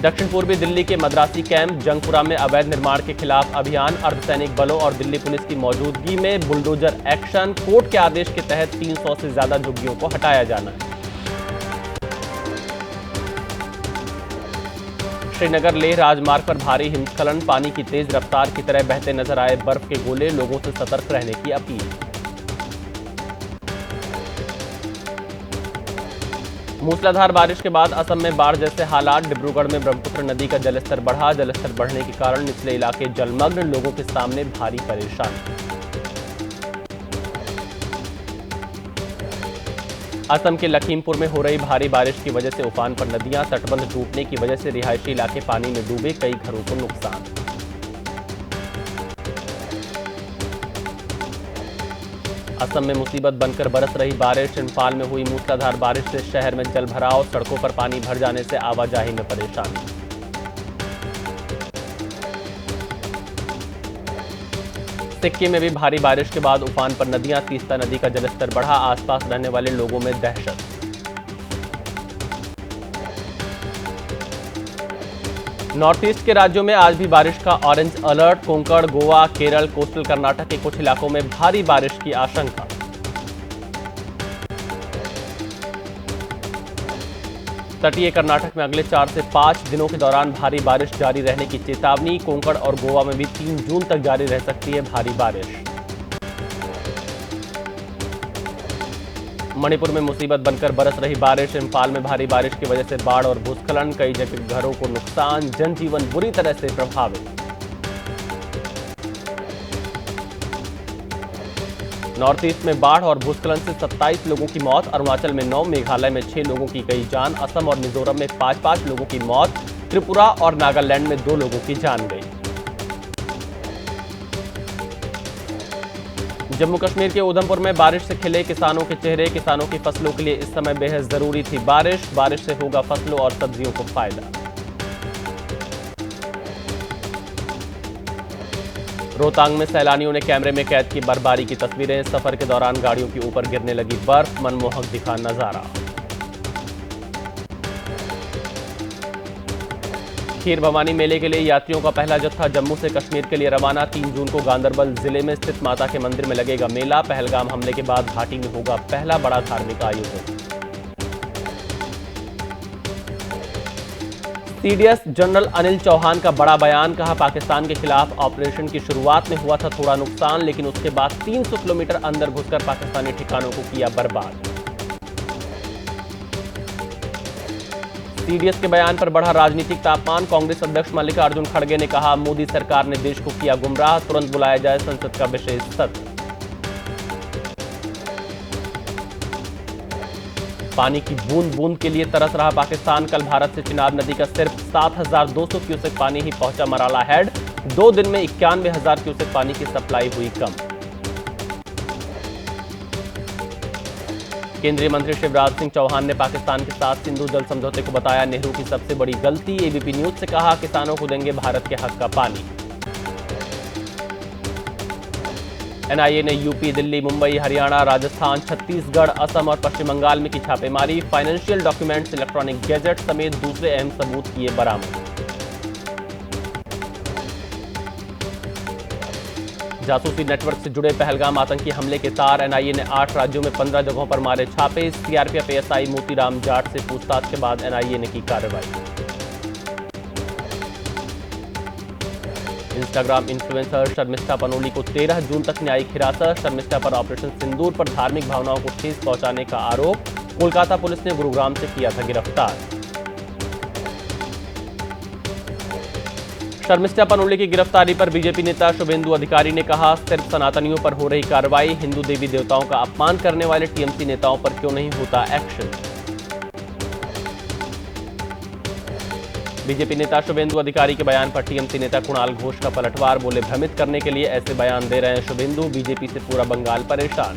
दक्षिण पूर्वी दिल्ली के मद्रासी कैंप जंगपुरा में अवैध निर्माण के खिलाफ अभियान, अर्धसैनिक बलों और दिल्ली पुलिस की मौजूदगी में बुलडोजर एक्शन। कोर्ट के आदेश के तहत 300 से ज्यादा झुग्गियों को हटाया जाना है। श्रीनगर लेह राजमार्ग पर भारी हिमस्खलन, पानी की तेज रफ्तार की तरह बहते नजर आए बर्फ के गोले, लोगों से सतर्क रहने की अपील। मूसलाधार बारिश के बाद असम में बाढ़ जैसे हालात, डिब्रूगढ़ में ब्रह्मपुत्र नदी का जलस्तर बढ़ा, जलस्तर बढ़ने के कारण निचले इलाके जलमग्न, लोगों के सामने भारी परेशानी। असम के लखीमपुर में हो रही भारी बारिश की वजह से उफान पर नदियां, तटबंध टूटने की वजह से रिहायशी इलाके पानी में डूबे, कई घरों को नुकसान। असम में मुसीबत बनकर बरस रही बारिश, इम्फाल में हुई मूसलाधार बारिश से शहर में जल भराव, सड़कों पर पानी भर जाने से आवाजाही में परेशानी। सिक्किम में भी भारी बारिश के बाद उफान पर नदियां, तीस्ता नदी का जलस्तर बढ़ा, आसपास रहने वाले लोगों में दहशत। नॉर्थ ईस्ट के राज्यों में आज भी बारिश का orange alert, Konkan, Goa, Kerala, coastal Karnataka के कुछ इलाकों में भारी बारिश की आशंका। तटीय कर्नाटक में अगले 4 से 5 दिनों के दौरान भारी बारिश जारी रहने की चेतावनी, कोंकण और गोवा में भी 3 जून तक जारी रह सकती है भारी बारिश। मणिपुर में मुसीबत बनकर बरस रही बारिश, इम्फाल में भारी बारिश की वजह से बाढ़ और भूस्खलन, कई जगह घरों को नुकसान, जनजीवन बुरी तरह से प्रभावित। नॉर्थ ईस्ट में बाढ़ और भूस्खलन से 27 लोगों की मौत, अरुणाचल में 9, मेघालय में 6 लोगों की गई जान, असम और मिजोरम में 5-5 लोगों की मौत, त्रिपुरा और नागालैंड में 2 लोगों की जान गई। जम्मू कश्मीर के उधमपुर में बारिश से खिले किसानों के चेहरे, किसानों की फसलों के लिए इस समय बेहद जरूरी थी बारिश, बारिश से होगा फसलों और सब्जियों को फायदा। रोहतांग में सैलानियों ने कैमरे में कैद की बर्फबारी की तस्वीरें, सफर के दौरान गाड़ियों के ऊपर गिरने लगी बर्फ, मनमोहक दिखा नजारा। खीर भवानी मेले के लिए यात्रियों का पहला जत्था जम्मू से कश्मीर के लिए रवाना, 3 जून को गांदरबल जिले में स्थित माता के मंदिर में लगेगा मेला, पहलगाम हमले के बाद घाटी में होगा पहला बड़ा धार्मिक आयोजन। सीडीएस जनरल अनिल चौहान का बड़ा बयान, कहा पाकिस्तान के खिलाफ ऑपरेशन की शुरुआत में हुआ था थोड़ा नुकसान, लेकिन उसके बाद 300 किलोमीटर अंदर घुसकर पाकिस्तानी ठिकानों को किया बर्बाद। सीडीएस के बयान पर बढ़ा राजनीतिक तापमान, कांग्रेस अध्यक्ष मल्लिकार्जुन खड़गे ने कहा मोदी सरकार ने देश को किया गुमराह, तुरंत बुलाया जाए संसद का विशेष सत्र। पानी की बूंद बूंद के लिए तरस रहा पाकिस्तान, कल भारत से चिनाब नदी का सिर्फ 7,200 क्यूसेक पानी ही पहुंचा मराला हेड, 2 दिन में 91,000 क्यूसेक पानी की सप्लाई हुई कम। केंद्रीय मंत्री शिवराज सिंह चौहान ने पाकिस्तान के साथ सिंधु जल समझौते को बताया नेहरू की सबसे बड़ी गलती, एबीपी न्यूज से कहा किसानों को देंगे भारत के हक का पानी। एनआईए ने यूपी, दिल्ली, मुंबई, हरियाणा, राजस्थान, छत्तीसगढ़, असम और पश्चिम बंगाल में की छापेमारी, फाइनेंशियल डॉक्यूमेंट्स, इलेक्ट्रॉनिक गैजेट समेत दूसरे अहम सबूत किए बरामद। जासूसी नेटवर्क से जुड़े पहलगाम आतंकी हमले के तार, एनआईए ने 8 राज्यों में 15 जगहों पर मारे छापे, सीआरपीएफ एएसआई मोतीराम जाट से पूछताछ के बाद एनआईए ने की कार्रवाई। इंस्टाग्राम इन्फ्लुएंसर शर्मिष्ठा पनोली को 13 जून तक न्यायिक हिरासत, शर्मिष्ठा पर ऑपरेशन सिंदूर पर धार्मिक भावनाओं को ठेस पहुंचाने का आरोप, कोलकाता पुलिस ने गुरुग्राम से किया था गिरफ्तार। शर्मिष्ठा पनोली की गिरफ्तारी पर बीजेपी नेता शुभेंदु अधिकारी ने कहा सिर्फ सनातनियों पर हो रही कार्रवाई, हिंदू देवी देवताओं का अपमान करने वाले टीएमसी नेताओं पर क्यों नहीं होता एक्शन। बीजेपी नेता शुभेंदु अधिकारी के बयान पर टीएमसी नेता कुणाल घोष का पलटवार, बोले भ्रमित करने के लिए ऐसे बयान दे रहे हैं शुभेंदु, बीजेपी से पूरा बंगाल परेशान।